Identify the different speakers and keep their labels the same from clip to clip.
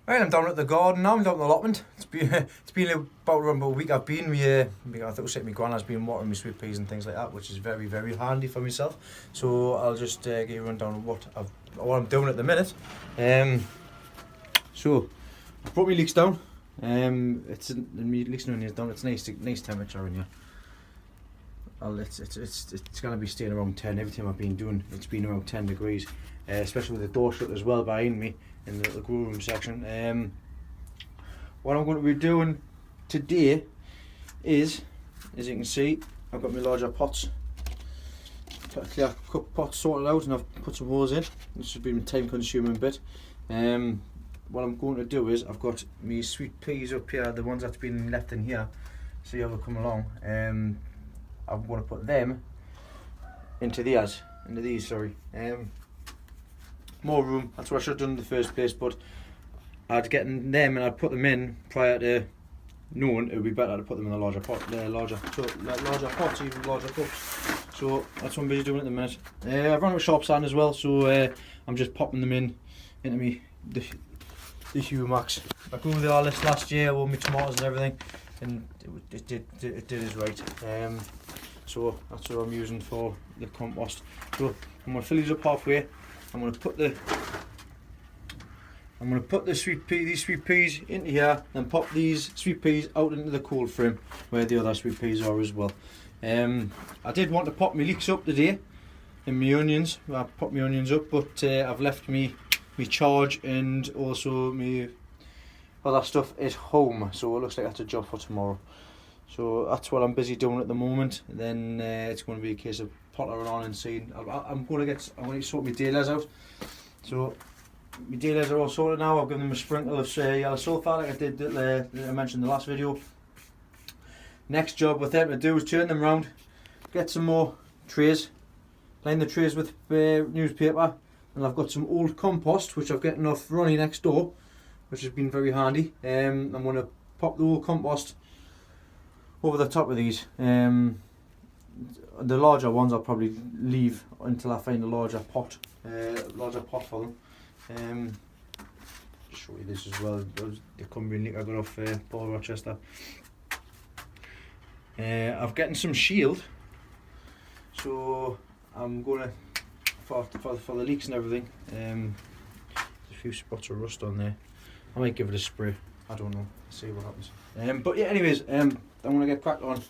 Speaker 1: Right, I'm down at the garden now. I'm down at the allotment. It's been about around a week. I've been I think it said my gran's been watering my sweet peas and things like that, which is very very handy for myself. So I'll just give you a rundown of what I'm doing at the minute. So I've brought my leeks down. It's my leeks and onions down. It's nice temperature in here. It's gonna be staying around 10. Every time I've been doing, it's been around 10 degrees, especially with the door shut as well behind me in the grow room section. What I'm going to be doing today is, as you can see, I've got my larger pots, clear cup pots sorted out, and I've put some holes in. This has been a time consuming bit. What I'm going to do is, I've got my sweet peas up here, the ones that's been left in here, see how they come along. I'm going to put them into these, more room, that's what I should have done in the first place, but I'd get them and I'd put them in prior to knowing it would be better to put them in a larger pot, larger pots, even larger cups. So that's what I'm busy doing at the minute. I've run out of sharp sand as well, so I'm just popping them into the Humax. I grew the dahlias last year with my tomatoes and everything, and it did its right. So that's what I'm using for the compost. So I'm going to fill these up halfway. I'm going to put these sweet peas into here, and pop these sweet peas out into the cold frame where the other sweet peas are as well. I did want to pop my leeks up today and my onions. I popped my onions up, but I've left me charge and also my other stuff at home, so it looks like that's a job for tomorrow. So that's what I'm busy doing at the moment. Then it's going to be a case of pottering on and seeing. I'm going to sort my dahlias out. So my dahlias are all sorted now. I've given them a sprinkle of yellow sulphur like I did that I mentioned in the last video. Next job with them to do is turn them round, get some more trays, line the trays with newspaper, and I've got some old compost which I've gotten off Ronnie next door, which has been very handy. I'm going to pop the old compost over the top of these. The larger ones I'll probably leave until I find a larger pot for them. Show you this as well. The Cumbrian leek I got off Paul Rochester. I've gotten some shield, so I'm gonna for the leeks and everything. There's a few spots of rust on there. I might give it a spray. I don't know. See what happens. But yeah, anyways, I'm gonna get cracked on.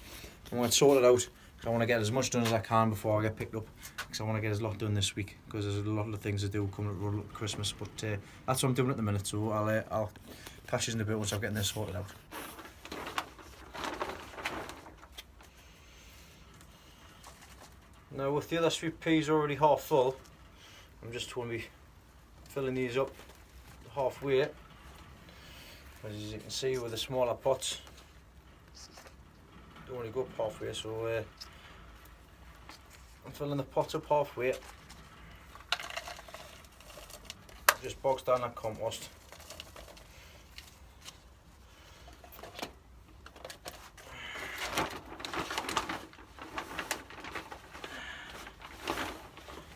Speaker 1: I'm gonna sort it out. I want to get as much done as I can before I get picked up, because I want to get a lot done this week, because there's a lot of things to do coming at Christmas. But that's what I'm doing at the minute. So I'll catch you in a bit once I'm getting this sorted out. Now with the other sweet peas already half full, I'm just going to be filling these up halfway. As you can see with the smaller pots, don't want to go up halfway, so I'm filling the pot up halfway. Just box down that compost.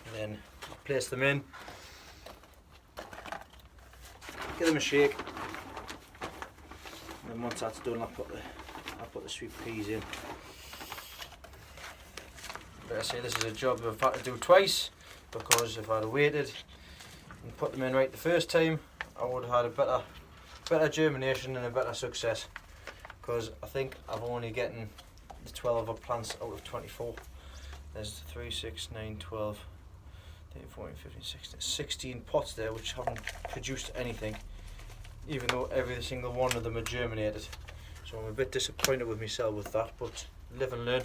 Speaker 1: And then place them in. Give them a shake. And then once that's done, I'll put the sweet peas in. But I say this is a job I've had to do twice, because if I'd have waited and put them in right the first time, I would have had a better germination and a better success. Because I think I've only getting the 12 plants out of 24. There's 3, 6, 9, 12, 13, 14, 15, 16 pots there which haven't produced anything, even though every single one of them are germinated. So I'm a bit disappointed with myself with that, but live and learn.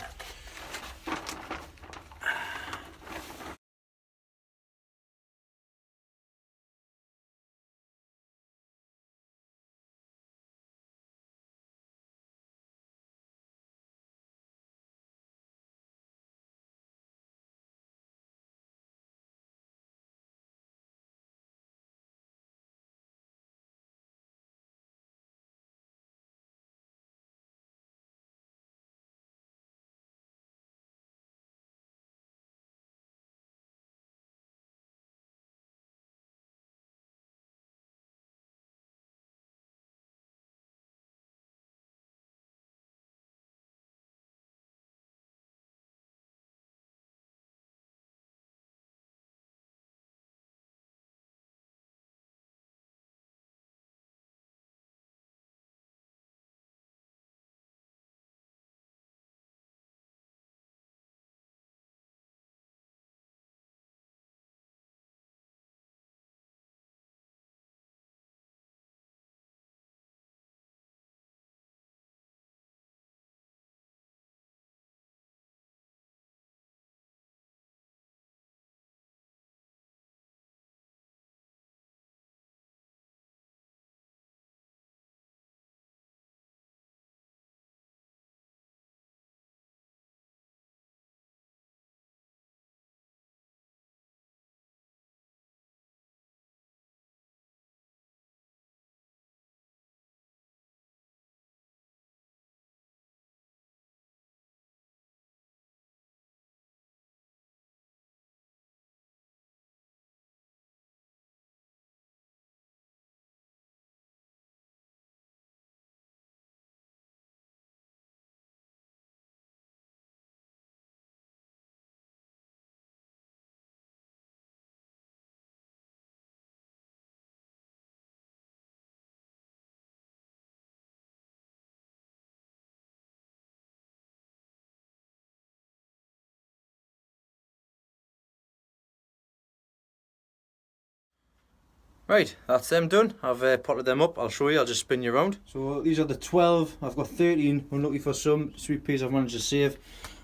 Speaker 1: Right, that's them done. I've potted them up. I'll show you. I'll just spin you around. So these are the 12. I've got 13. I'm looking for some sweet peas I've managed to save.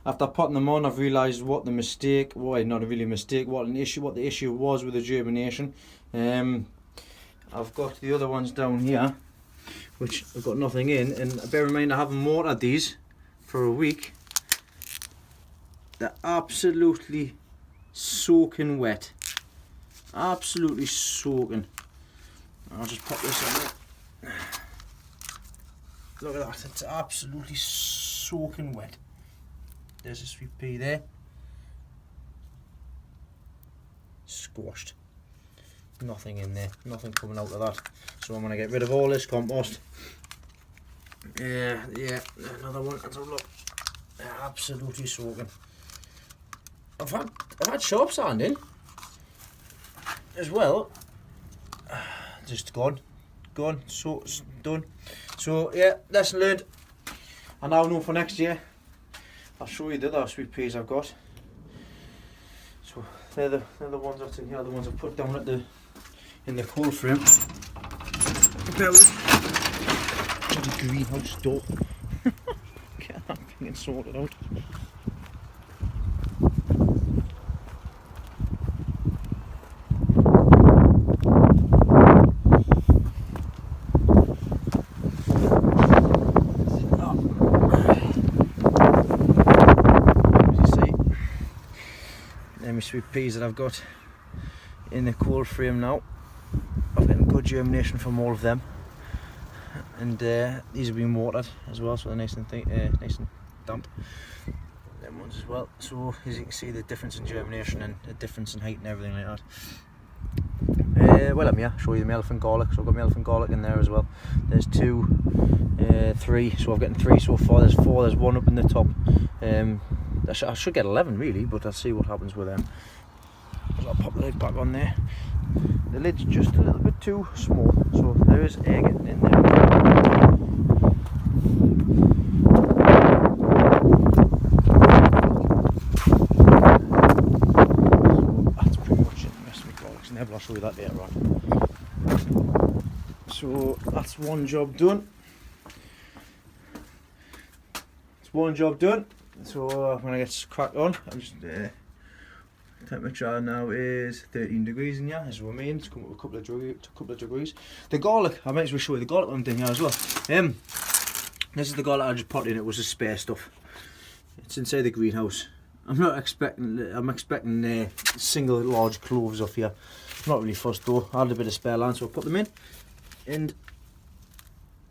Speaker 1: After potting them on, I've realised what the mistake, well, not really a mistake, what the issue was with the germination. I've got the other ones down here, which I've got nothing in, and bear in mind I haven't watered these for a week. They're absolutely soaking wet. Absolutely soaking. I'll just pop this on there. Look at that, it's absolutely soaking wet. There's a sweet pea there. Squashed. Nothing in there, nothing coming out of that. So I'm going to get rid of all this compost. Yeah, another one. Let's have a look. Absolutely soaking. I've had sharp sand in as well. Just gone, so it's done. So yeah, lesson learned. I now know for next year. I'll show you the other sweet peas I've got. So they're the ones that's in here, the ones I've put down at in the cold frame. The greenhouse door. Get that thing sorted out. Sweet peas that I've got in the cold frame now. I've got good germination from all of them, and these have been watered as well, so they're nice and damp. Them ones as well. So as you can see, the difference in germination and the difference in height and everything like that. Well, I'm here. Show you the elephant garlic. So I've got my elephant garlic in there as well. There's 2, 3. So I've gotten 3 so far. There's 4. There's 1 up in the top. I should get 11 really, but I'll see what happens with them. I'll pop the lid back on there. The lid's just a little bit too small, so there is air getting in there. So that's pretty much it. The rest of my garlics in there, but I'll show you that later on. So that's one job done. It's one job done. So when I get cracked on, I'm just temperature now is 13 degrees in here, as we mean. It's come up a couple of degrees. The garlic, I might as well show you the garlic I'm doing here as well. This is the garlic I just potted in. It was the spare stuff. It's inside the greenhouse. I'm expecting single large cloves off here. Not really fussed though. I had a bit of spare land, so I put them in, and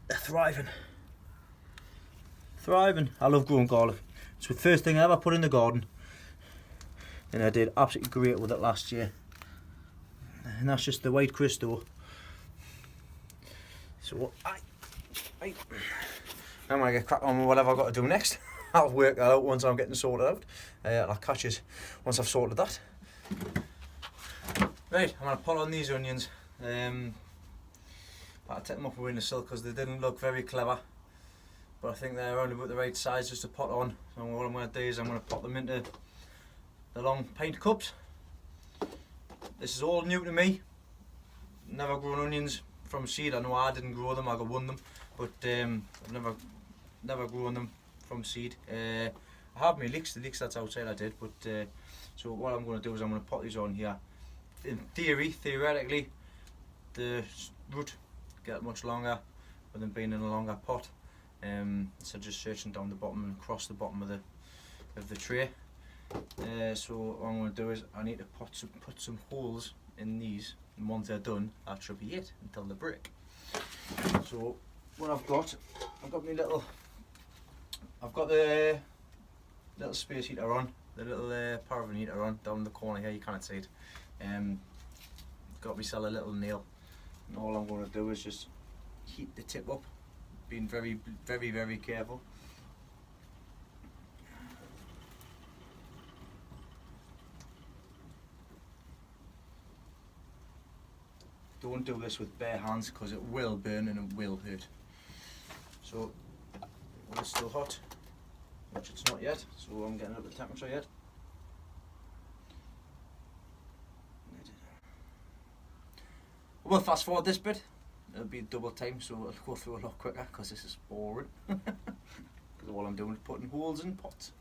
Speaker 1: they're thriving. I love growing garlic. It's the first thing I ever put in the garden, and I did absolutely great with it last year. And that's just the white Cristo. So I'm gonna get cracked on with whatever I've got to do next. I'll work that out once I'm getting sorted out. I'll catch you once I've sorted that. Right, I'm gonna pull on these onions. I'll take them off a windowsill because they didn't look very clever. But I think they're around about the right size just to pot on. So what I'm going to do is I'm going to pop them into the long pint cups. This is all new to me. Never grown onions from seed. I know I didn't grow them, I got won them, but I've never grown them from seed. I have my leeks, the leeks that's outside I did, but so what I'm going to do is I'm going to put these on here. In theoretically, the root get much longer with them being in a longer pot. So just searching down the bottom and across the bottom of the tray. So what I'm going to do is I need to put some holes in these, and once they're done, that should be it until they break. So what I've got the little space heater on, the little paraffin heater on down the corner here. You can't see it. Got myself a little nail, and all I'm going to do is just heat the tip up. Being very, very, very careful. Don't do this with bare hands because it will burn and it will hurt. So it's still hot, which it's not yet, so I'm getting up the temperature yet. We'll fast forward this bit. It'll be double time, so it'll go through a lot quicker because this is boring. Because all I'm doing is putting holes in pots.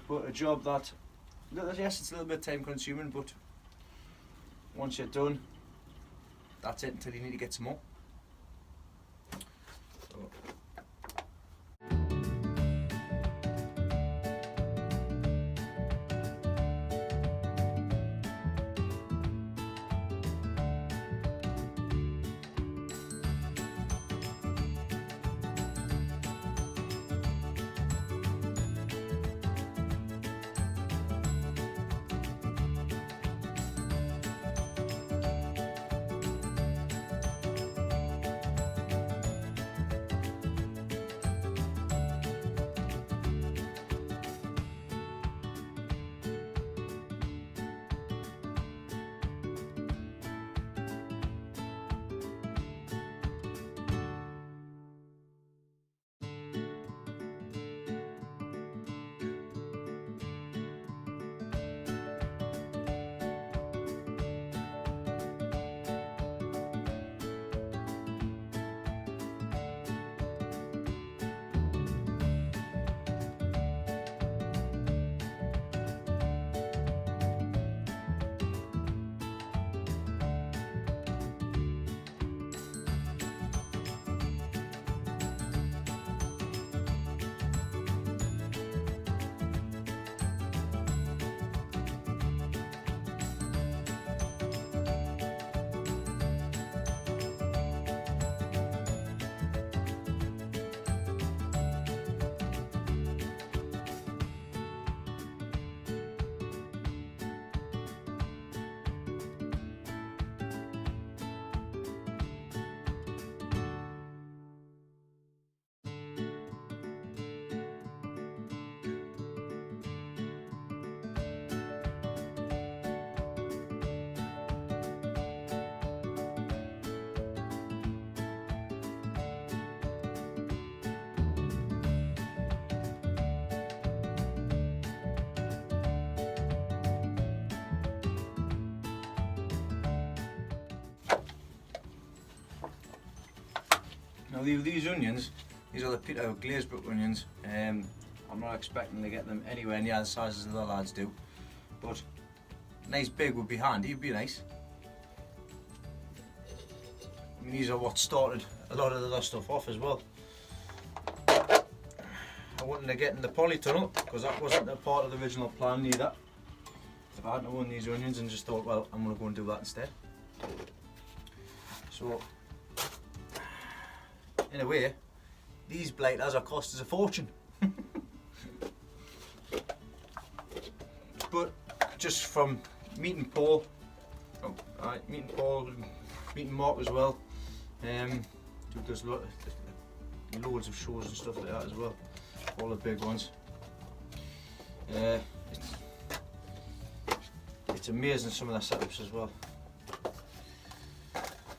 Speaker 1: But a job that, yes, it's a little bit time consuming, but once you're done, that's it until you need to get some more. So. Now these onions, these are the Peter Glazebrook onions. I'm not expecting to get them anywhere near the size as the other lads do, but nice big would be handy, it'd be nice. I mean, these are what started a lot of the other stuff off as well. I wanted to get in the PolyTunnel because that wasn't a part of the original plan either. If I hadn't won these onions and just thought, well, I'm going to go and do that instead. So, in a way, these blighters are cost us a fortune. But just from meeting Paul, meeting Mark as well, who does loads of shows and stuff like that as well, all the big ones. It's amazing some of their setups as well.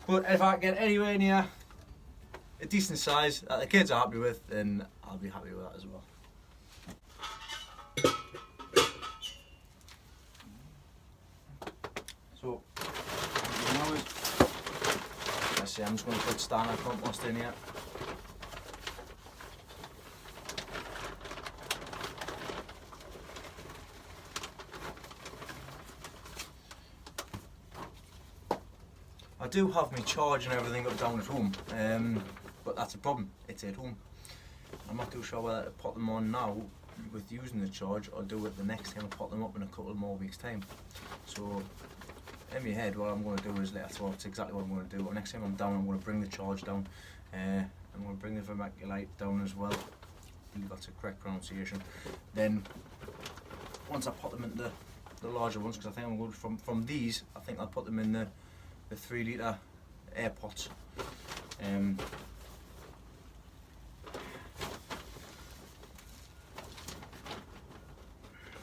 Speaker 1: But if I can get anywhere near a decent size that the kids are happy with, then I'll be happy with that as well. So, now let's see, I'm just going to put standard compost in here. I do have my charge and everything up down at home, but that's a problem, it's at home. I'm not too sure whether to put them on now with using the charge or do it the next time I put them up in a couple more weeks time. So in my head what I'm going to do is, that's exactly what I'm going to do. Next time I'm down, I'm going to bring the charge down, I'm going to bring the vermiculite down as well. I believe that's a correct pronunciation. Then once I put them into the larger ones, because I think I'm going from these, I think I'll put them in the 3 litre air pots.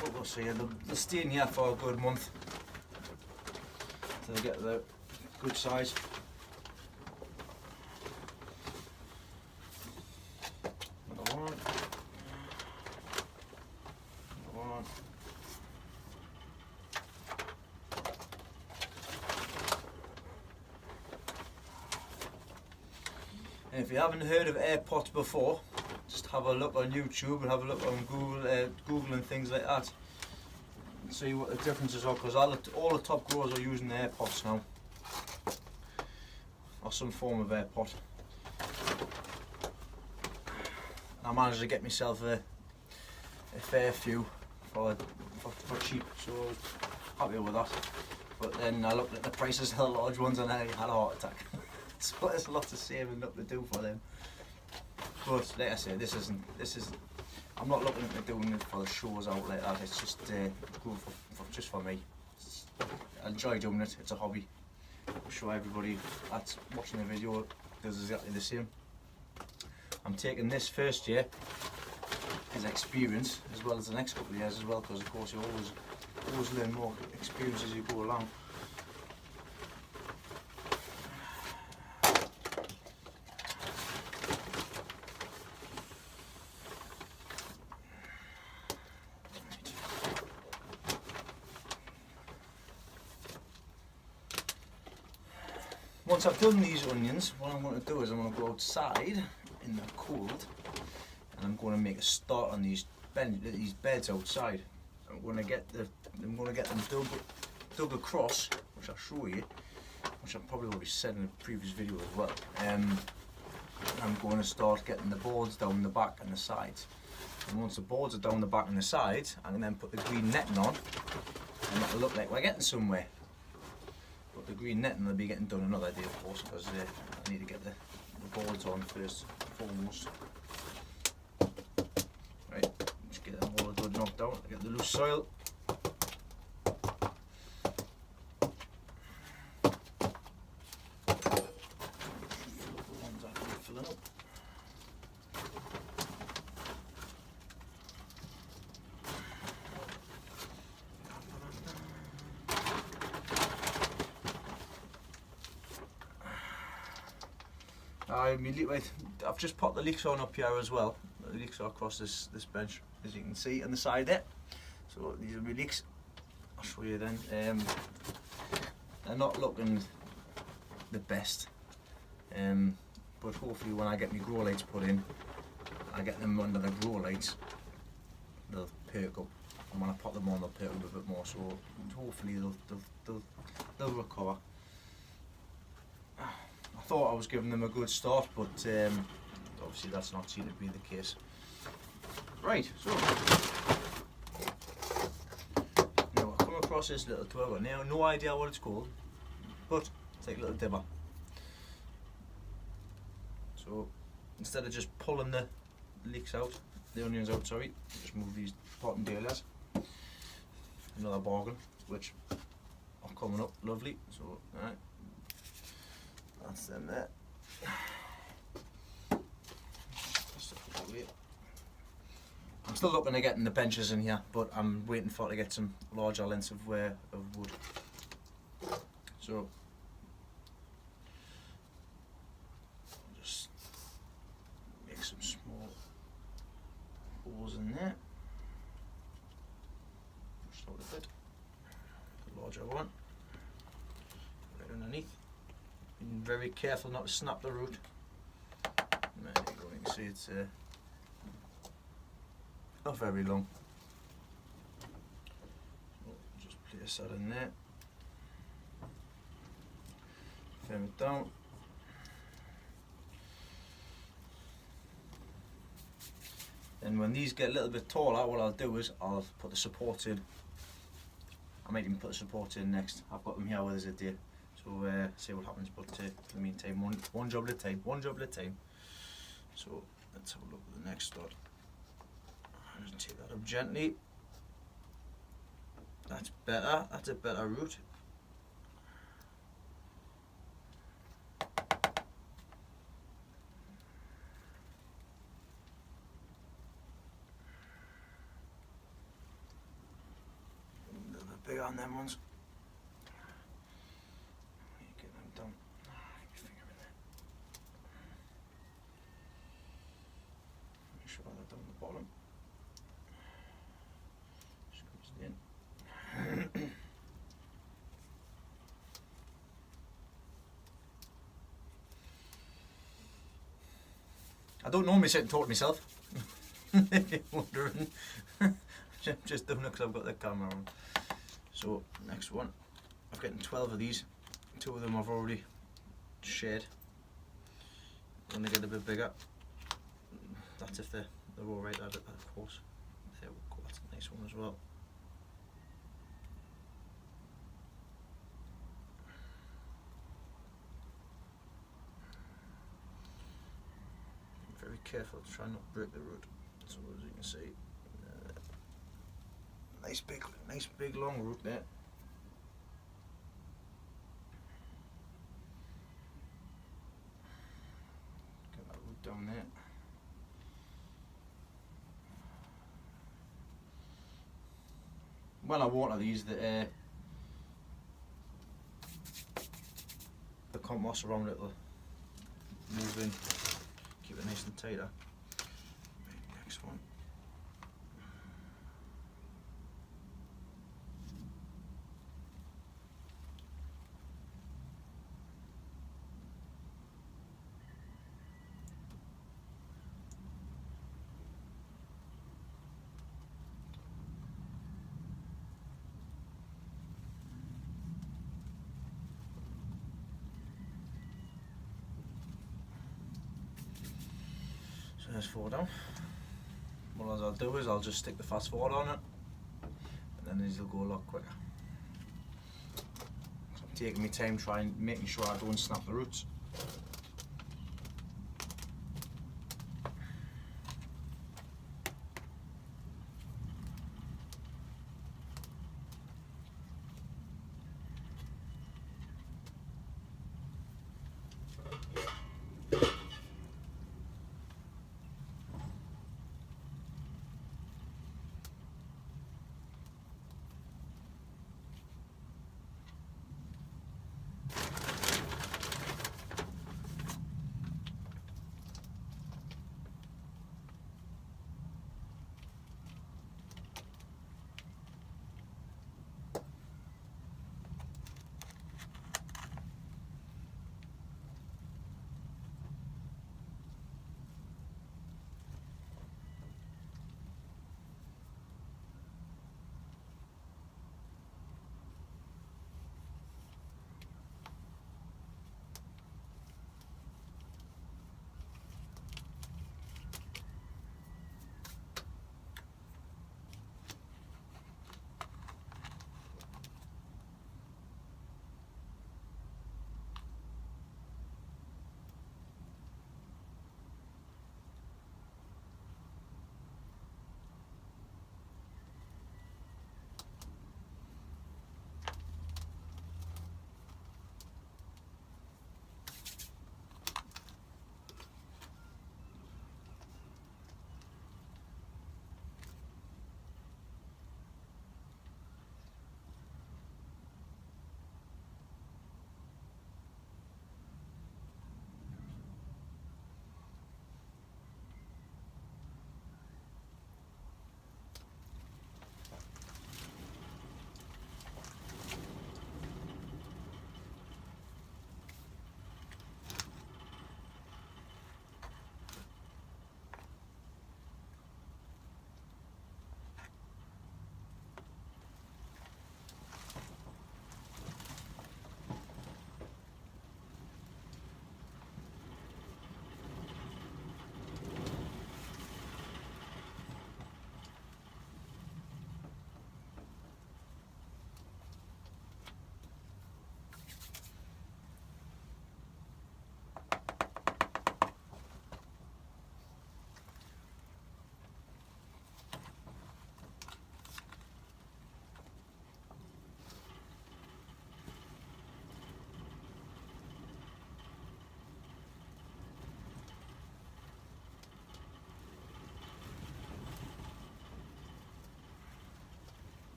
Speaker 1: What we'll see, they'll stay in here for a good month till they get the good size. Another one. Another one. And if you haven't heard of air pots before, just have a look on YouTube and have a look on Google and things like that. See what the differences are, because all the top growers are using air pots now, or some form of air pot. And I managed to get myself a fair few for cheap, so I was happy with that. But then I looked at the prices of the large ones and I had a heart attack. So there's lots of saving up to do for them. But like I say, I'm not looking at doing it for the shows out like that. It's just good just for me. I enjoy doing it. It's a hobby. I'm sure everybody that's watching the video does exactly the same. I'm taking this first year as experience, as well as the next couple of years as well, because of course you always learn more experience as you go along. Once I've done these onions, what I'm going to do is I'm going to go outside in the cold and I'm going to make a start on these beds outside. I'm going to get them dug across, which I'll show you, which I probably already said in a previous video as well. I'm going to start getting the boards down the back and the sides. And once the boards are down the back and the sides, I can then put the green netting on, and it'll look like we're getting somewhere. But the green netting will be getting done another day, of course, because I need to get the boards on first and foremost. Right, just get them all good knocked out, get the loose soil. Filling up. I've just popped the leeks on up here as well. The leeks are across this bench, as you can see on the side there. So these are my leeks. I'll show you then. They're not looking the best, but hopefully when I get my grow lights put in, I get them under the grow lights, they'll perk up. And when I pop them on, they'll perk up a bit more. So hopefully they'll recover. I thought I was giving them a good start, but obviously that's not seen to be the case. Right, so now I come across this little tool. I've got now no idea what it's called, but take a little dibber. So instead of just pulling the leeks out, the onions out, sorry, just move these pot and dahlias. Another bargain, which are coming up lovely. So alright. That's them there. I'm still looking at getting the benches in here, but I'm waiting for it to get some larger lengths of wood. So I'll just make some small holes in there. Push out a bit. The larger one. Right underneath. Being very careful not to snap the root. There you go, you can see it's not very long. So just place that in there. Firm it down. Then when these get a little bit taller, what I'll do is I'll put the supports in. I might even put the supports in next. I've got them here where there's a day. So see what happens, but in the meantime, one job at a time, one job at a time. So let's have a look at the next start. Just take that up gently. That's better, that's a better root. A little bit bigger on them ones. Down the bottom. Squeeze it in. don't normally sit and talk to myself. If you're wondering. Just doing it because I've got the camera on. So, next one. I'm getting 12 of these. 2 of them I've already shared. When they get a bit bigger. That's if they're alright at it, of course. There we go, that's a nice one as well. Very careful to try not to break the root. So as you can see, nice big long root there. Get that root down there. When I water these, the compost around it will move in, keep it nice and tighter. Next one. So there's 4 down. What I'll do is I'll just stick the fast forward on it, and then these will go a lot quicker. So I'm taking my time making sure I don't snap the roots.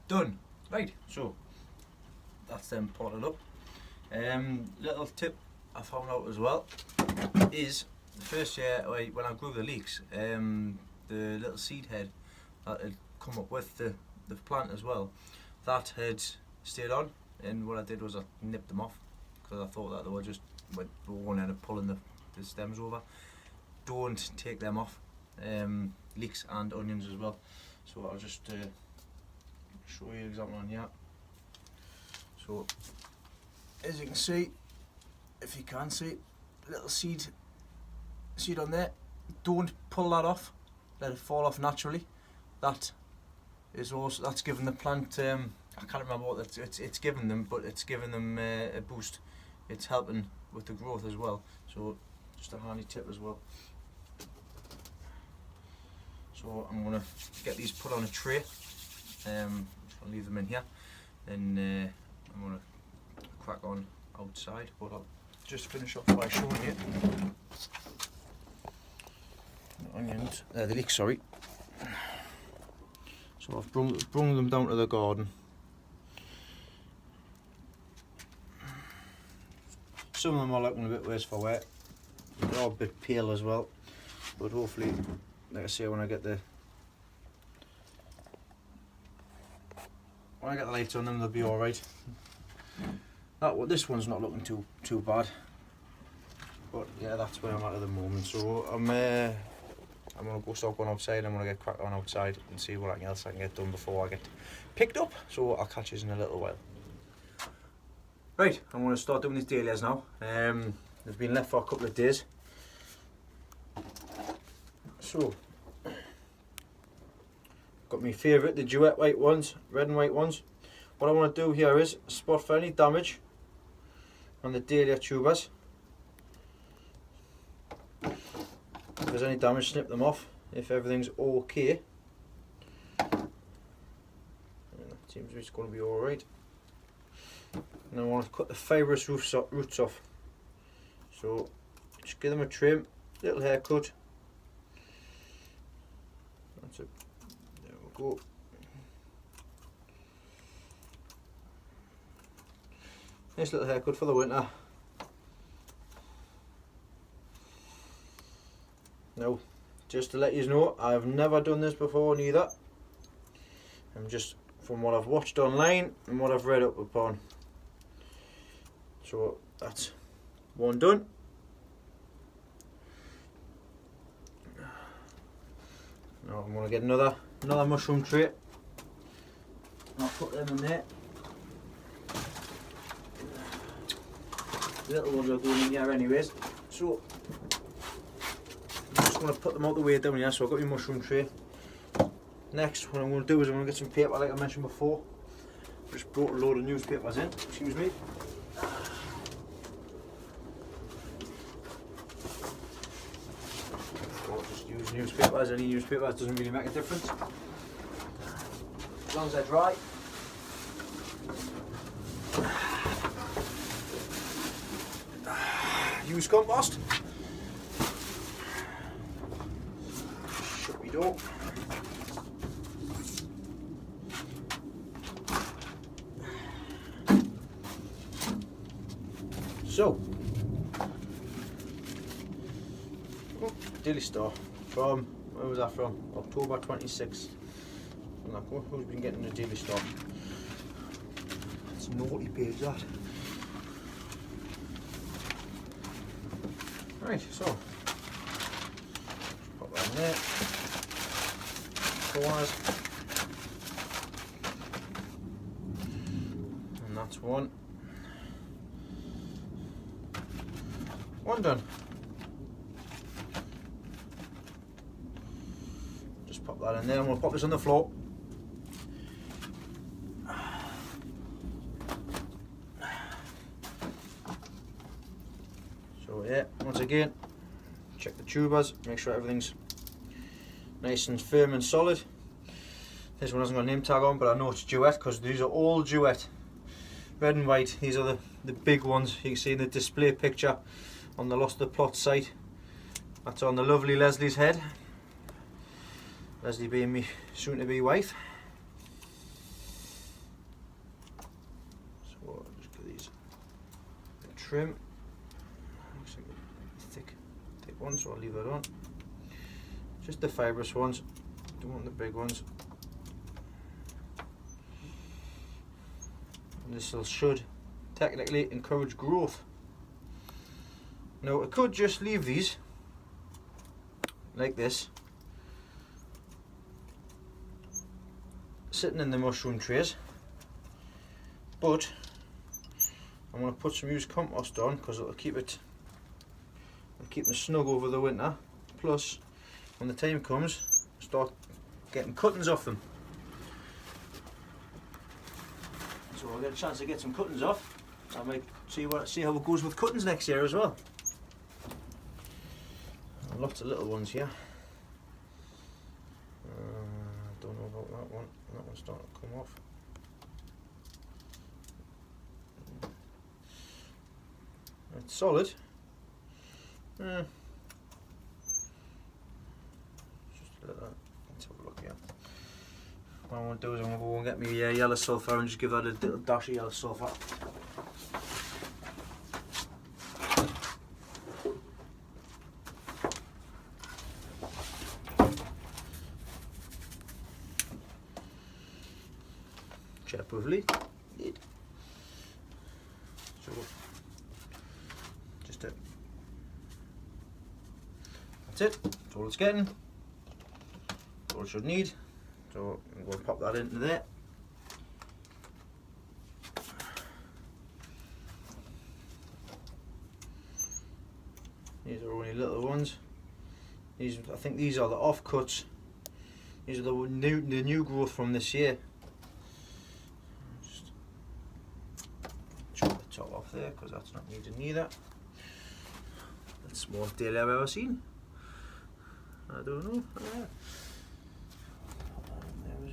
Speaker 1: done. Right, so that's them potted up. Little tip I found out as well is the first year when I grew the leeks, the little seed head that had come up with the plant as well, that had stayed on, and what I did was I nipped them off because I thought that they were just going end up pulling the stems over. Don't take them off, leeks and onions as well. So I'll just show you an example on here. So as you can see, if you can see, little seed on there. Don't pull that off, let it fall off naturally. That is also, that's giving the plant, I can't remember what it's giving them, but it's giving them a boost. It's helping with the growth as well, so just a handy tip as well. So I'm going to get these put on a tray, I'll leave them in here, then I'm going to crack on outside, but I'll just finish off by showing you the onions, the leeks, sorry. So I've brung them down to the garden. Some of them are looking a bit worse for wear. They're all a bit pale as well, but hopefully, like I say, when I get the lights on them, they'll be all right. This one's not looking too bad, but yeah, that's where I'm at the moment. So I'm gonna go start going outside. I'm gonna get cracked on outside and see what else I can get done before I get picked up. So I'll catch you in a little while. Right, I'm going to start doing these dahlias now. They've been left for a couple of days. So, got my favourite, the duet white ones, red and white ones. What I want to do here is spot for any damage on the dahlia tubers. If there's any damage, snip them off. If everything's okay, and that seems it's going to be alright. And I want to cut the fibrous roots off. So just give them a trim, little haircut. That's it. There we go. Nice little haircut for the winter. Now, just to let you know, I've never done this before neither. I'm just from what I've watched online and what I've read up upon. So that's one done. Now I'm going to get another mushroom tray. I'll put them in there. The little ones are going in here anyways. So I'm just going to put them out the way down here. So I've got my mushroom tray. Next, what I'm going to do is I'm going to get some paper like I mentioned before. Just brought a load of newspapers in. Excuse me. Use newspapers, any newspapers, doesn't really make a difference as long as they're dry. Use compost. Shut me door. So, Daily Star. From, where was that from? October 26th. Who's been getting the Daily Star? It's a naughty page, that. Right, so pop that in there. Corners. And that's one. One done. Pop that in there. I'm going to pop this on the floor. So yeah, once again, check the tubers, make sure everything's nice and firm and solid. This one hasn't got a name tag on, but I know it's duet because these are all duet. Red and white, these are the big ones. You can see in the display picture on the Lost the Plot site. That's on the lovely Leslie's head. Leslie being me soon to be wife. trim. Looks like thick ones, so I'll leave that on. Just the fibrous ones, don't want the big ones. And this should technically encourage growth. Now I could just leave these like this, sitting in the mushroom trays, but I'm going to put some used compost on because it'll keep them snug over the winter. Plus, when the time comes, start getting cuttings off them. So I'll get a chance to get some cuttings off. I might see how it goes with cuttings next year as well. Lots of little ones here. Don't know about that one. That one's starting to come off. It's solid. Just a little. Let's have a look here. What I want to do is I'm going to go and get me yellow sulphur and just give that a little dash of yellow sulphur. Check with lid. So just it. That's it. That's all it's getting. That's all it should need. So I'm going to pop that into there. These are only little ones. I think these are the offcuts. These are the new growth from this year. Just chop the top off there because that's not needed neither. That's the smallest dahlia I've ever seen. I don't know.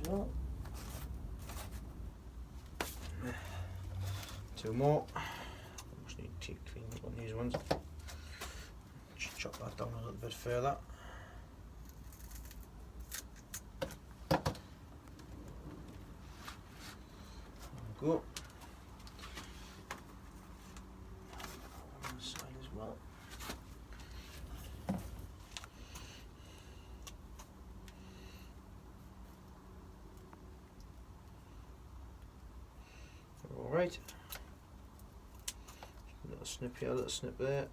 Speaker 1: Well. Two more. Just need to clean up on these ones. Just chop that down a little bit further. There we go. On this side as well. Alright, a little snip here, a little snip there.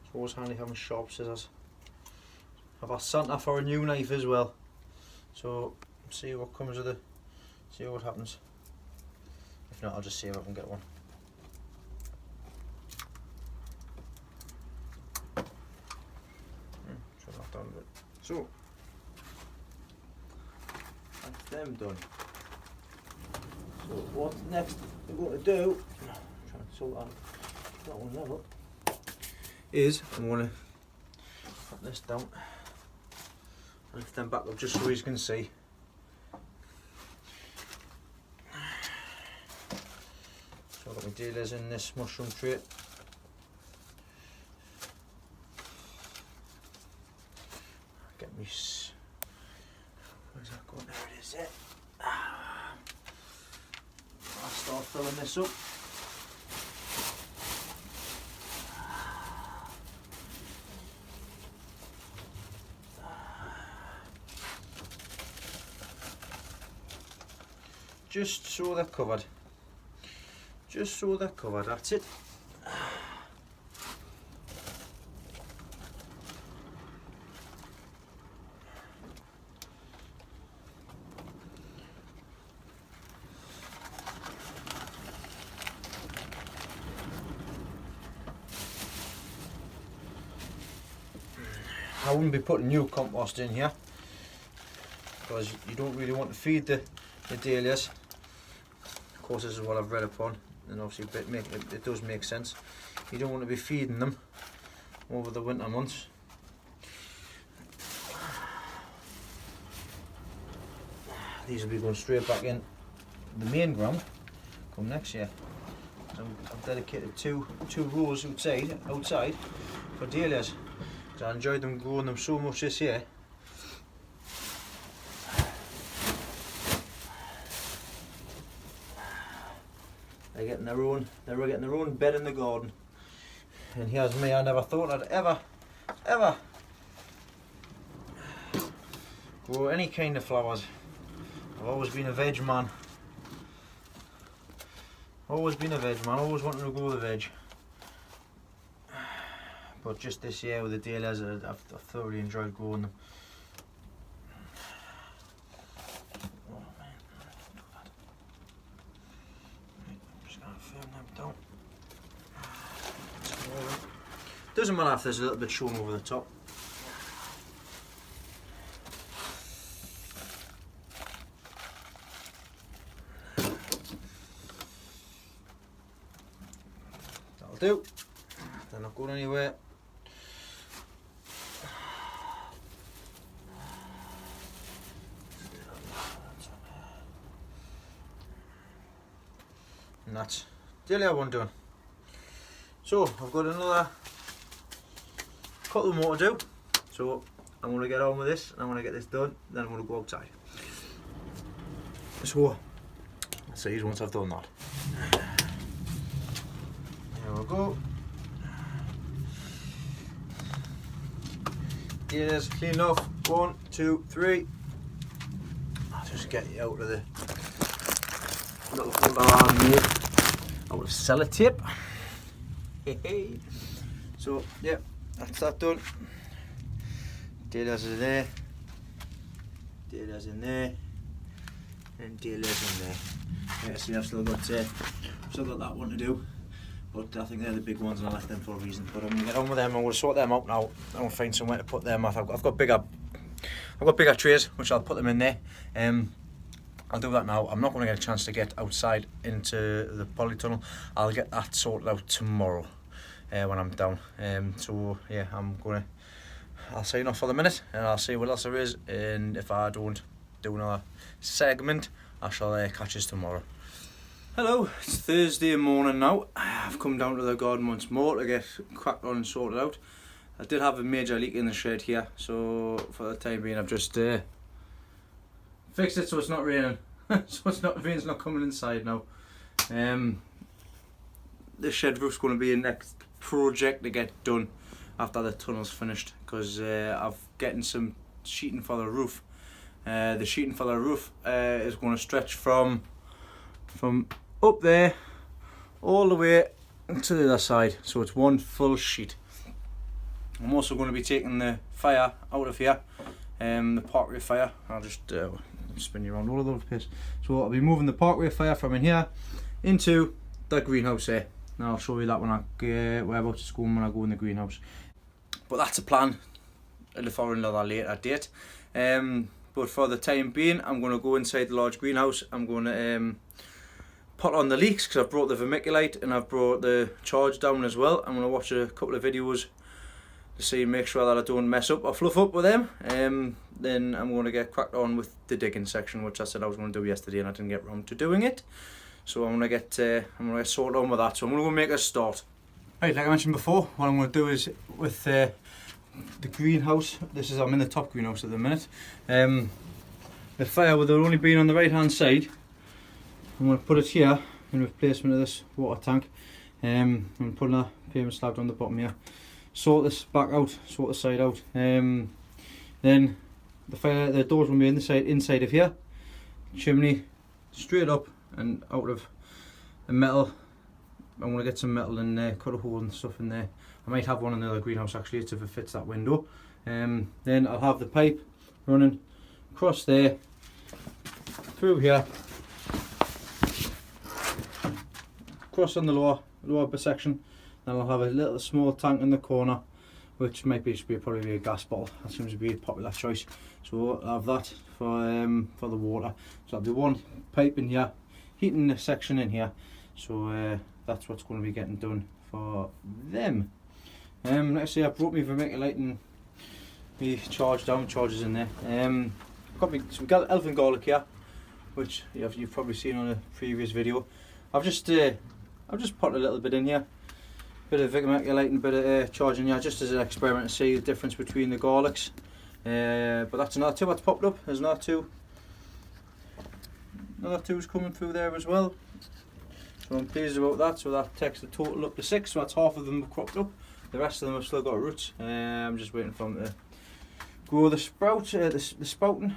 Speaker 1: It's always handy having sharp scissors. I've asked Santa for a new knife as well, so see what comes of it, see what happens. If not, I'll just see if I can get one. Trim that down a bit. So that's them done. So what next we're going to do, trying to sort that one level, is I'm going to put this down, lift them back up just so you can see. So I've got my dahlias in this mushroom tray. Get me. Where's that going? There it is. I'll start filling this up. Just so they're covered. Just so they're covered. That's it. I wouldn't be putting new compost in here because you don't really want to feed the dahlias. Of course, this is what I've read upon, and obviously it does make sense. You don't want to be feeding them over the winter months. These will be going straight back in the main ground come next year. I've dedicated two rows outside for dahlias. I enjoyed them growing them so much this year. They're getting their own bed in the garden. And here's me, I never thought I'd ever grow any kind of flowers. I've always been a veg man. Always wanted to grow the veg. But just this year with the dahlias, I've thoroughly enjoyed growing them. Oh man, do that. Right, I'm just going to firm them down. Doesn't matter if there's a little bit shown over the top. That'll do. They're not going anywhere. And that's dahlia one done. So I've got another couple more to do. So I'm going to get on with this, and I'm going to get this done, then I'm going to go outside. So let's see once I've done that. There we go. Dahlias clean off. 1, 2, 3. I'll just get you out of the little folder I made out of sellotape. So yeah, that's that done. Dahlias are there, dahlias in there, and dahlias in there. Yeah, see, I've still got that one to do, but I think they're the big ones and I left them for a reason. But I'm gonna get on with them. I'm gonna sort them out now. I'm gonna find somewhere to put them. I've got bigger trays which I'll put them in there. I'll do that now. I'm not going to get a chance to get outside into the polytunnel. I'll get that sorted out tomorrow when I'm down. So yeah, I'll sign off for the minute and I'll see what else there is. And if I don't do another segment, I shall catch us tomorrow. Hello, it's Thursday morning now. I've come down to the garden once more to get cracked on and sorted out. I did have a major leak in the shed here, so for the time being I've just fixed it so it's not raining. So the rain's not coming inside now. The shed roof's going to be a next project to get done after the tunnel's finished, because I've getting some sheeting for the roof. The sheeting for the roof is going to stretch from up there all the way to the other side, so it's one full sheet. I'm also going to be taking the fire out of here, the parkway fire. I'll just spin you around all over the place. So I'll be moving the parkway fire from in here into the greenhouse there. Now I'll show you that when I we're about to school when I go in the greenhouse. But that's a plan for another later date. But for the time being, I'm going to go inside the large greenhouse. I'm going to pot on the leeks because I've brought the vermiculite and I've brought the charge down as well. I'm going to watch a couple of videos to see and make sure that I don't mess up or fluff up with them. Then I'm going to get cracked on with the digging section, which I said I was going to do yesterday and I didn't get round to doing it. So I'm going to get sorted on with that. So I'm going to go make a start. Right, like I mentioned before, what I'm going to do is with the greenhouse. I'm in the top greenhouse at the minute. The fire with it only being on the right hand side, I'm going to put it here in replacement of this water tank. I'm going to put a pavement slab on the bottom here. Sort this back out, sort the side out. Then the doors will be inside of here. Chimney straight up and out of the metal. I'm going to get some metal and cut a hole and stuff in there. I might have one in the other greenhouse actually if it fits that window. Then I'll have the pipe running across there, through here, across on the lower section. Then I'll have a little small tank in the corner, which might probably be a gas bottle. That seems to be a popular choice. So I'll have that for the water. So there'll be one pipe in here, heating the section in here. So that's what's going to be getting done for them. Let's see, I brought me vermiculite and the charges in there. We've got elephant garlic here, which you've probably seen on a previous video. I've just put a little bit in here. Bit of vermiculite and a bit of charge in here just as an experiment to see the difference between the garlics. But that's another two that's popped up. There's another two's coming through there as well. So I'm pleased about that. So that takes the total up to 6. So that's half of them have cropped up. The rest of them have still got roots. I'm just waiting for them to grow the sprouting.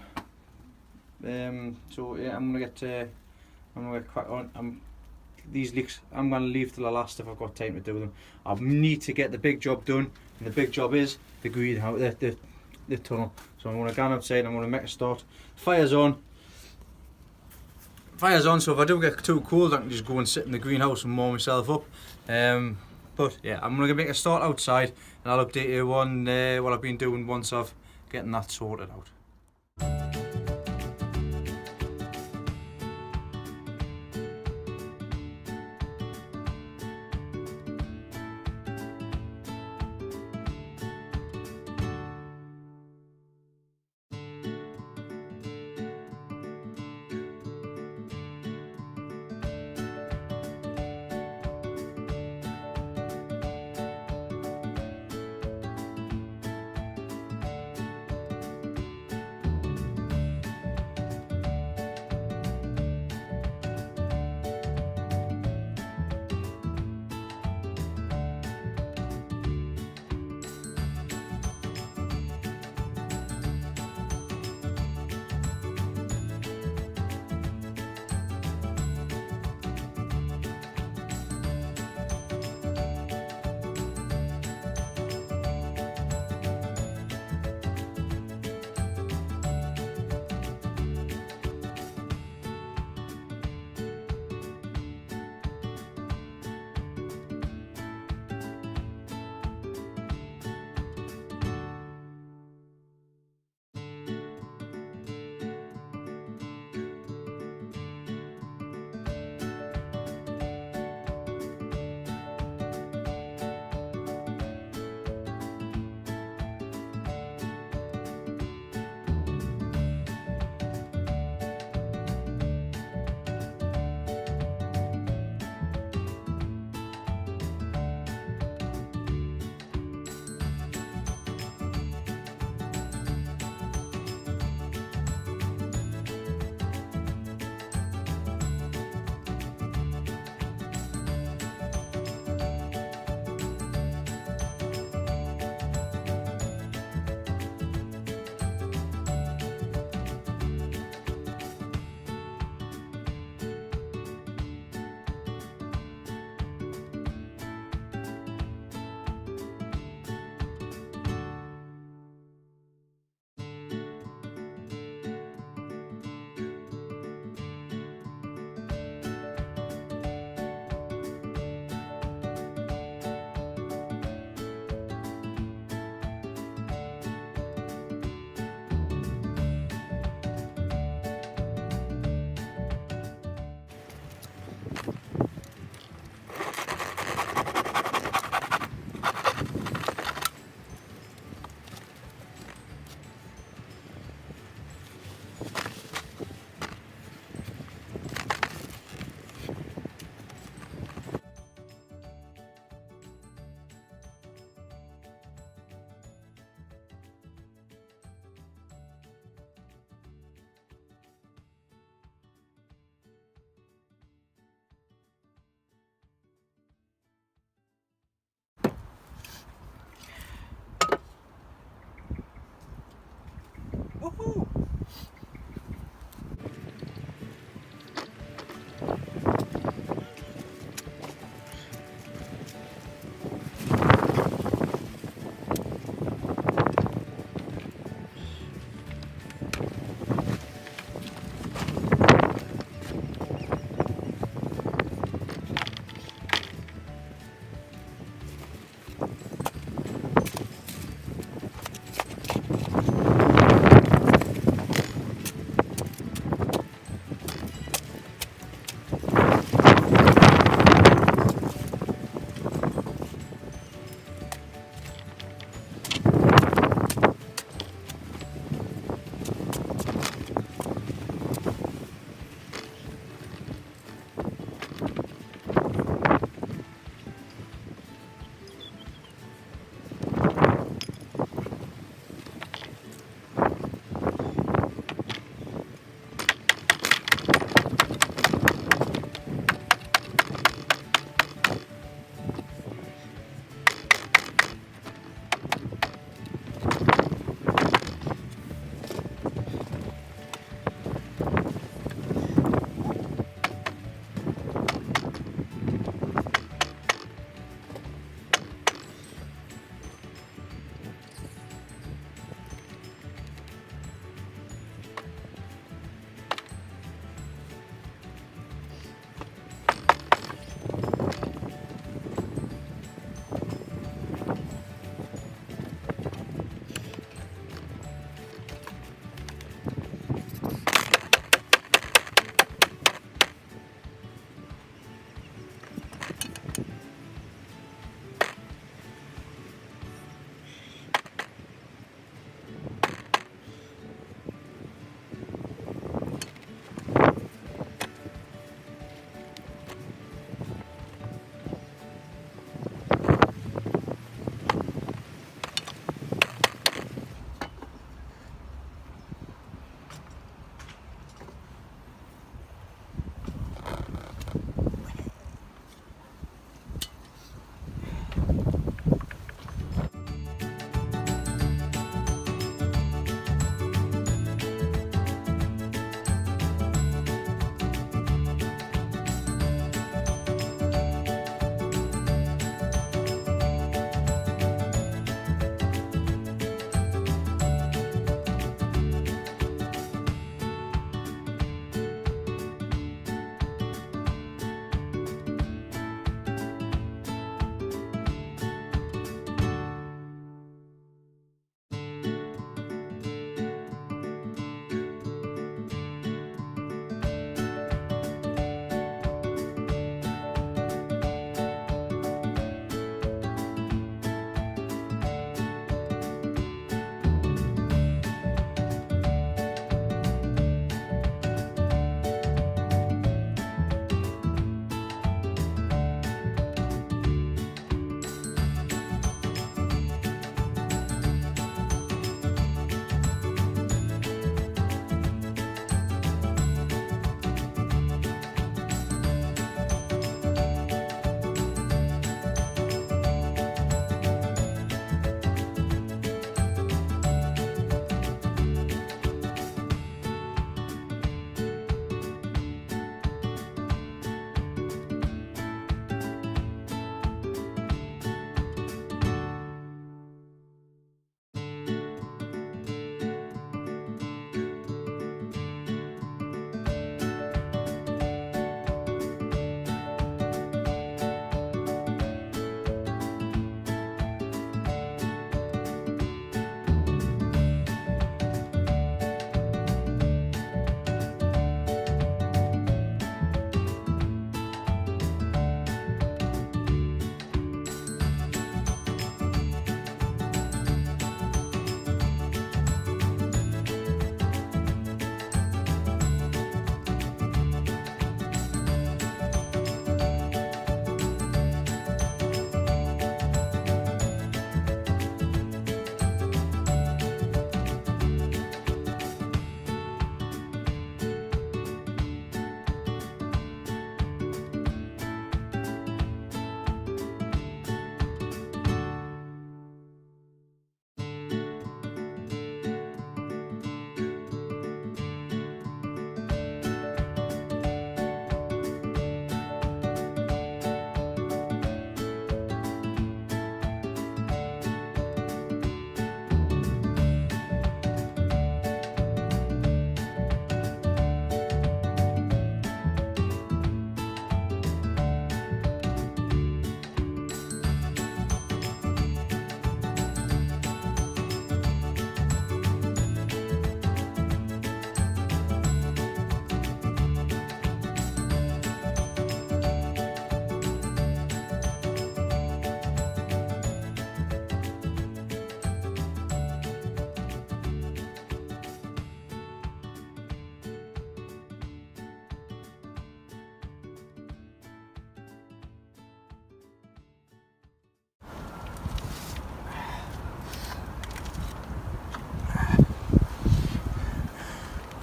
Speaker 1: So yeah, I'm gonna get crack on. These leeks I'm gonna leave till the last if I've got time to do them. I need to get the big job done, and the big job is the greenhouse, the tunnel. So I'm gonna go outside. I'm gonna make a start. Fire's on. So if I do get too cold, I can just go and sit in the greenhouse and warm myself up. But yeah, I'm gonna make a start outside, and I'll update you on what I've been doing once I've getting that sorted out.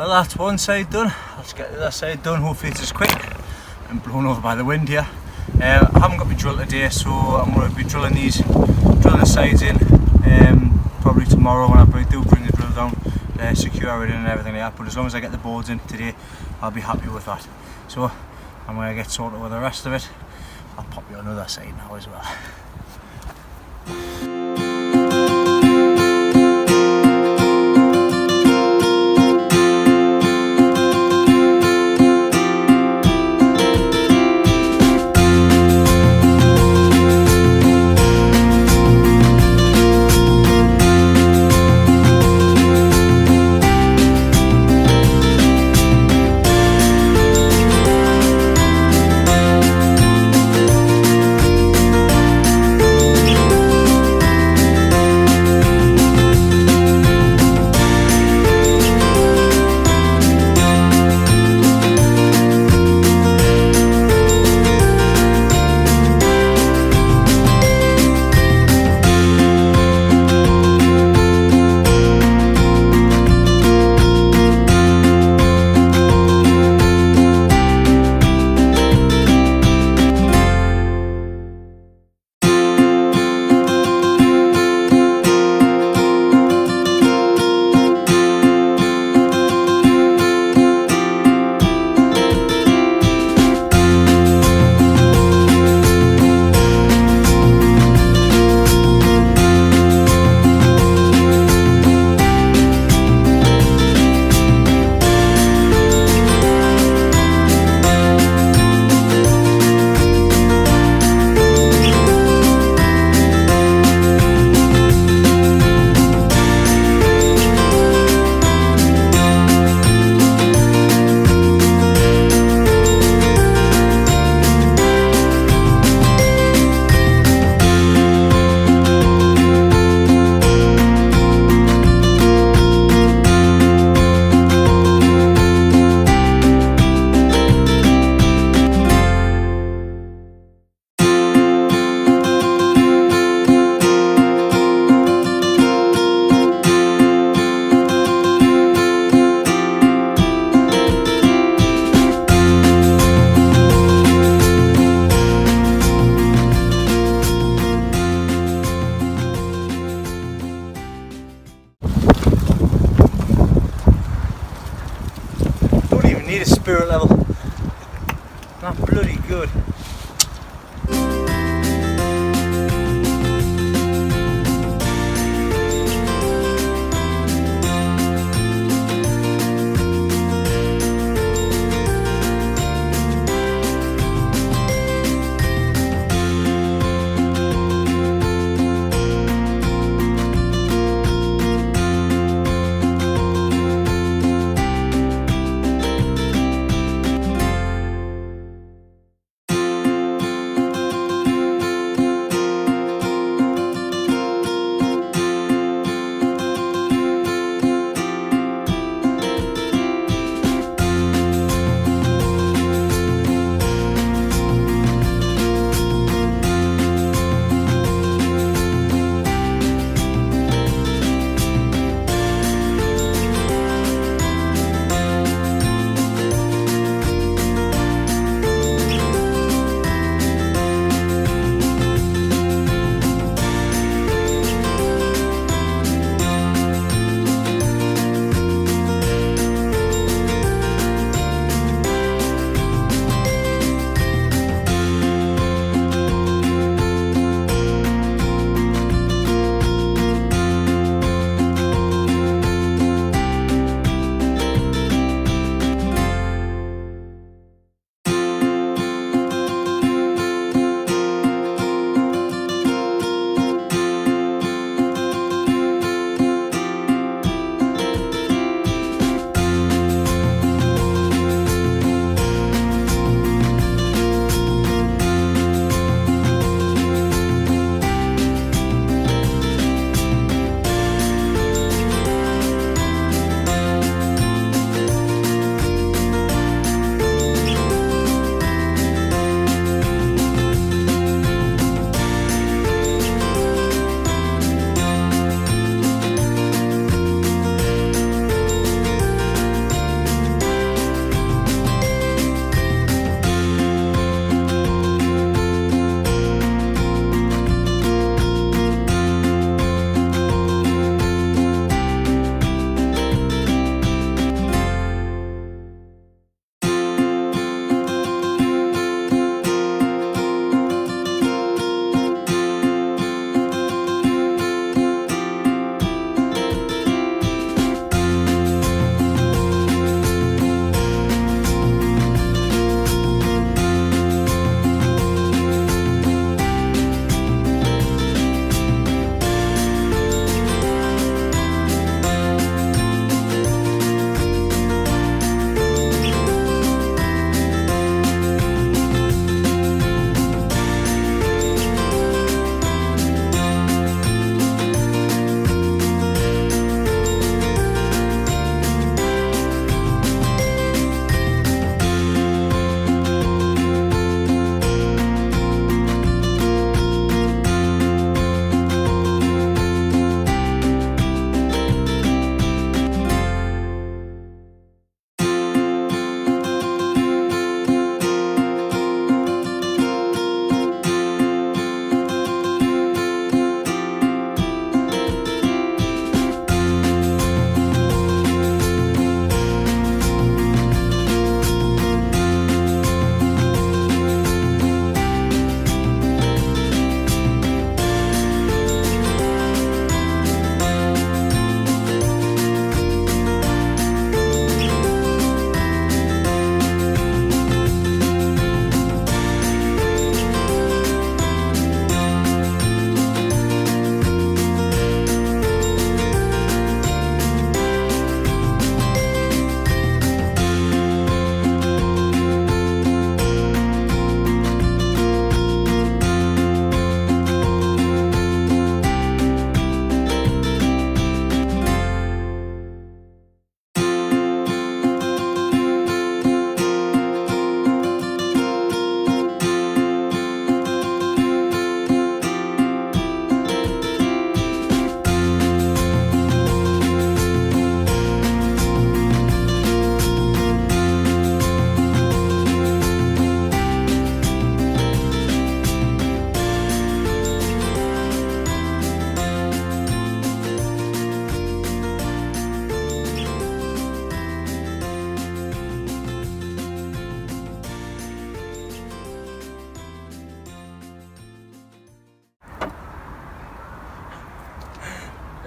Speaker 1: Well, that's one side done. Let's get the other side done. Hopefully it's as quick and blown over by the wind here. I haven't got my drill today, so I'm going to be drilling the sides in probably tomorrow when I do bring the drill down, secure it in and everything like that. But as long as I get the boards in today, I'll be happy with that. So I'm going to get sorted with the rest of it. I'll pop you on the other side now as well. Need a spirit level. Not bloody good.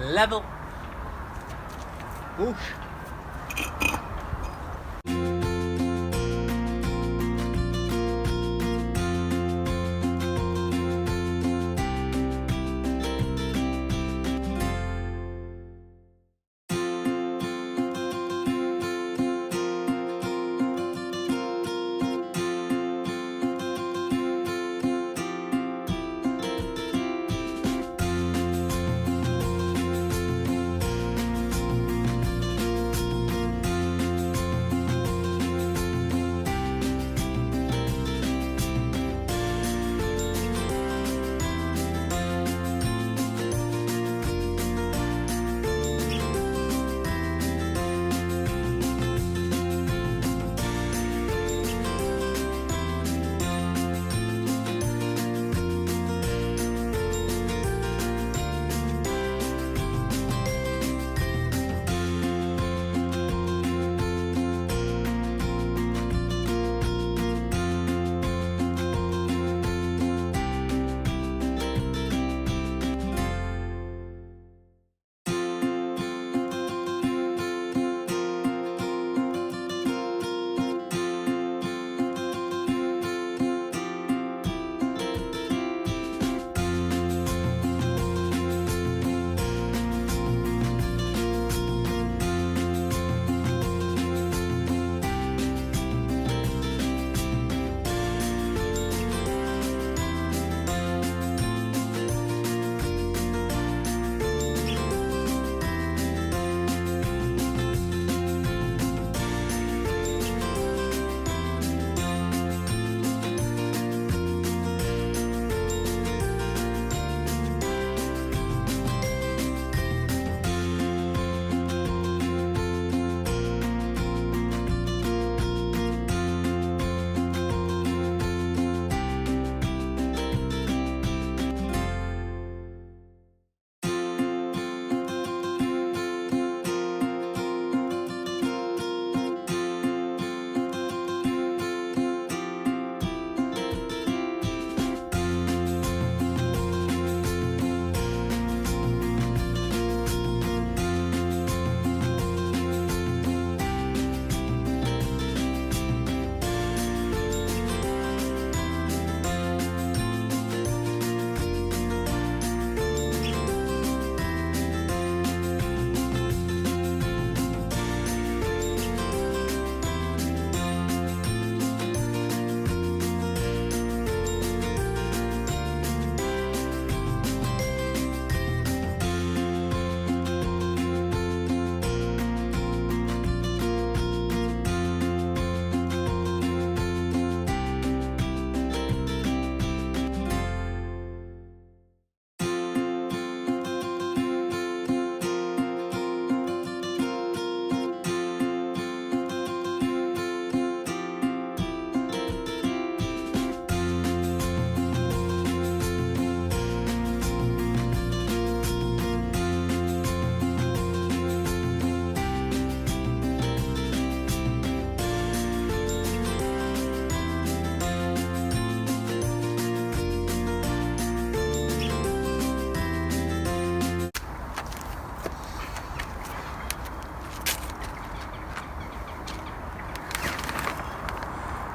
Speaker 1: level. Whoosh.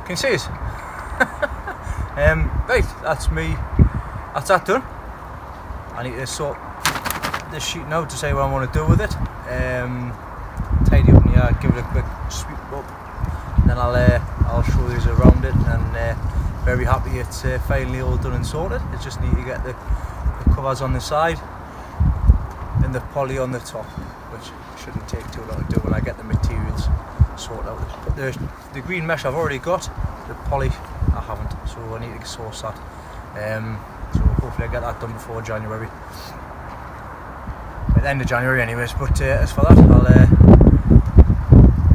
Speaker 1: Can you see it? Right, that's me. That's that done. I need to sort this sheet now to say what I want to do with it. Tidy up in the yard, give it a quick sweep up, and then I'll show you around it. And very happy it's finally all done and sorted. I just need to get the covers on the side and the poly on the top, which shouldn't take too long to do when I get the materials sorted out. But the green mesh I've already got, the poly I haven't, so I need to source that. So hopefully I get that done before January, at the end of January anyways. But as for that, I'm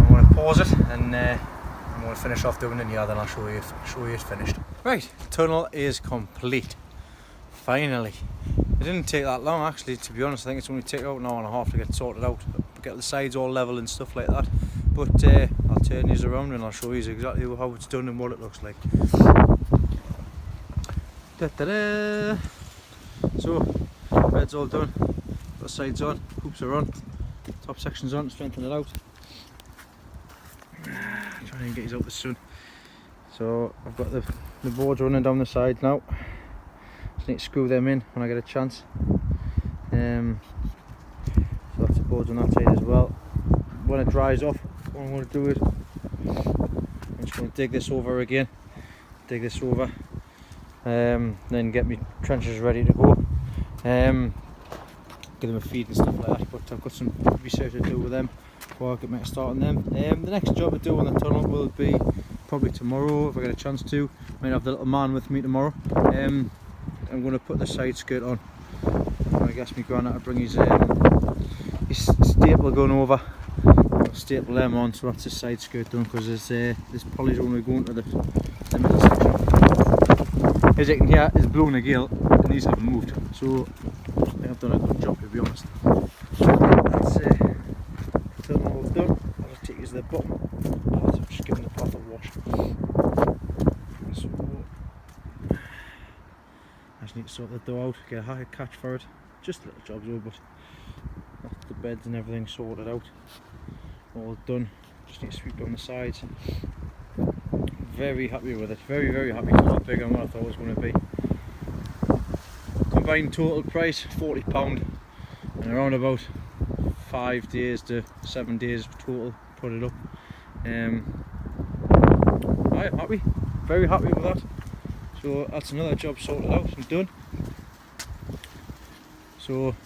Speaker 1: going to pause it and I'm going to finish off doing it here, then I'll show you it's finished. Right, tunnel is complete. Finally. It didn't take that long actually, to be honest. I think it's only taken about an hour and a half to get sorted out, get the sides all level and stuff like that. But I'll turn these around and I'll show you exactly how it's done and what it looks like. Da-da-da. So, bed's all done. got sides on, hoops are on, top section's on, strengthen it out. Trying to get these out the sun. So I've got the boards running down the sides now. Just need to screw them in when I get a chance. So that's the boards on that side as well. When it dries off, what I'm going to do is I'm just going to dig this over again. Dig this over. Then get my trenches ready to go. Give them a feed and stuff like that. But I've got some research to do with them before I can make a start on them. The next job I do on the tunnel will be probably tomorrow if I get a chance to. I might have the little man with me tomorrow. I'm going to put the side skirt on. I guess my granddad to bring his staple gun over. I'll staple them on, so that's the side skirt done, because this poly's only going to the middle section. As you can hear, it's blowing a gale and these haven't moved, so I think I've done a good job, to be honest. That's all done. I'll just take you to the bottom. So I'm just giving the path a wash. So I just need to sort the dough out, get a hacker catch for it. Just little jobs though, but that's the beds and everything sorted out. All done. Just need to sweep down the sides. Very happy with it. Very, very happy. It's a lot bigger than what I thought it was going to be. Combined total price £40, and around about 5 days to 7 days total put it up. I'm happy. Very happy with that. So that's another job sorted out and done. So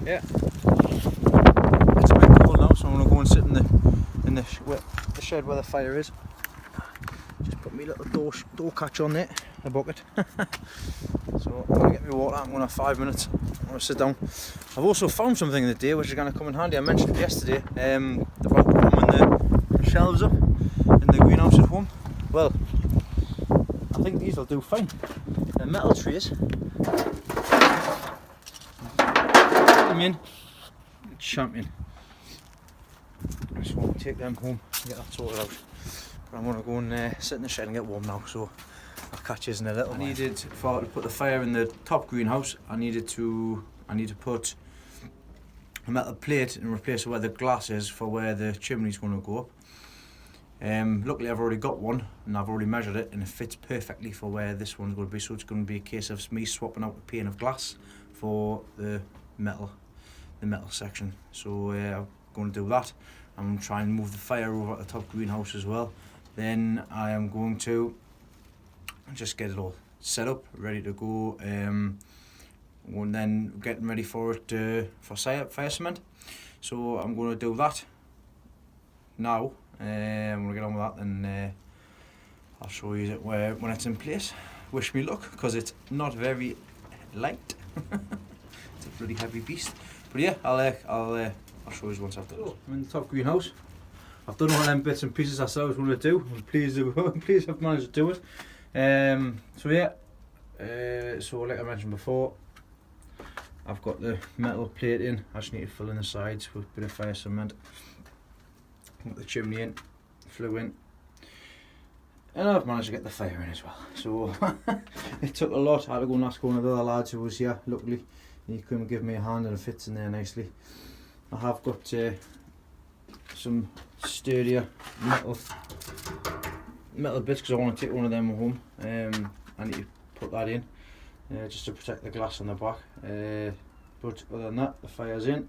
Speaker 1: yeah, it's a bit cold now, so I'm going to go and sit in the shed where the fire is. Just put my little door catch on there, the bucket. So I'm going to get my water. I'm going to have 5 minutes. I'm going to sit down. I've also found something in the day which is going to come in handy. I mentioned yesterday about warming the shelves up in the greenhouse at home. Well, I think these will do fine. They're metal trays. In champion. I just want to take them home and get that sorted out. But I'm going to go and sit in the shed and get warm now, so I'll catch you in a little. To put the fire in the top greenhouse, I need to put a metal plate and replace where the glass is for where the chimney's going to go up. Luckily I've already got one and I've already measured it and it fits perfectly for where this one's going to be, so it's going to be a case of me swapping out a pane of glass for the metal section. So I'm going to do that. I'm trying to move the fire over at the top greenhouse as well. Then I am going to just get it all set up, ready to go. And then getting ready for it for fire cement. So I'm going to do that now. I'm going to get on with that, and I'll show you it when it's in place. Wish me luck, because it's not very light. It's a bloody heavy beast. But yeah, I'll show you once I've done it. I'm in the top greenhouse. I've done all them bits and pieces I said I was going to do. I'm pleased I've managed to do it. So yeah, so like I mentioned before, I've got the metal plate in. I just need to fill in the sides with a bit of fire cement. Got the chimney in, flue in, and I've managed to get the fire in as well. So it took a lot. I had to go and ask one of the other lads who was here. Luckily, he couldn't give me a hand, and it fits in there nicely. I have got some sturdier metal bits, because I want to take one of them home. I need to put that in just to protect the glass on the back. But other than that, the fire's in.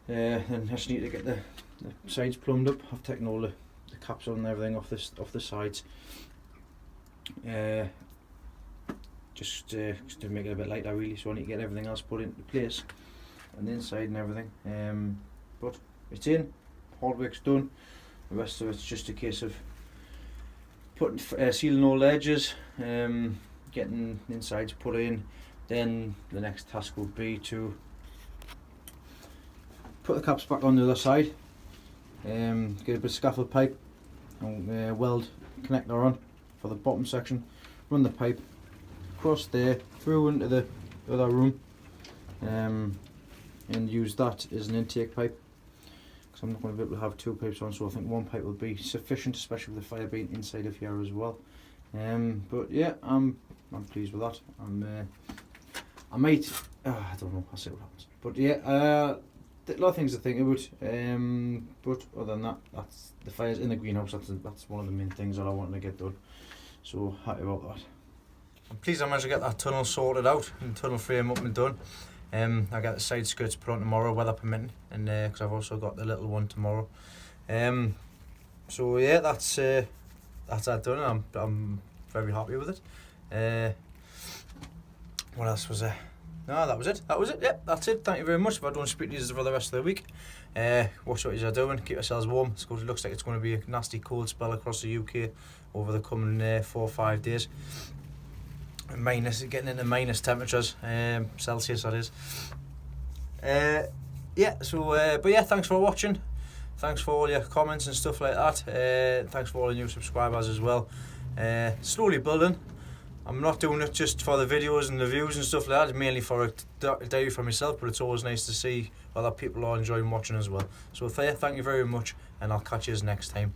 Speaker 1: Then I just need to get the sides plumbed up. I've taken all the caps on and everything off the sides. Just to make it a bit lighter really, so I need to get everything else put into place and the inside and everything. But it's in, hard work's done. The rest of it's just a case of putting sealing all the edges, getting the insides put in. Then the next task will be to put the caps back on the other side, get a bit of scaffold pipe and weld connector on for the bottom section, run the pipe across there through into the other room, and use that as an intake pipe, because I'm not going to be able to have two pipes on, so I think one pipe will be sufficient, especially with the fire being inside of here as well. But yeah, I'm pleased with that. I might I don't know. I'll see what happens. But yeah, a lot of things to think about. But other than that, that's the fires in the greenhouse. That's one of the main things that I wanted to get done. So happy about that. I'm pleased I managed to get that tunnel sorted out and tunnel frame up and done. I got the side skirts put on tomorrow, weather permitting, and because I've also got the little one tomorrow. So yeah, that's that done. And I'm very happy with it. What else was there? No, that was it. Yep, that's it. Thank you very much. If I don't speak to you for the rest of the week, watch what you're doing. Keep yourselves warm. It looks like it's going to be a nasty cold spell across the UK over the coming 4 or 5 days. Getting into minus temperatures, Celsius that is. Yeah. So, but yeah, thanks for watching. Thanks for all your comments and stuff like that. Thanks for all the new subscribers as well. Slowly building. I'm not doing it just for the videos and the views and stuff like that. It's mainly for a day for myself, but it's always nice to see other people are enjoying watching as well. So thank you very much, and I'll catch you next time.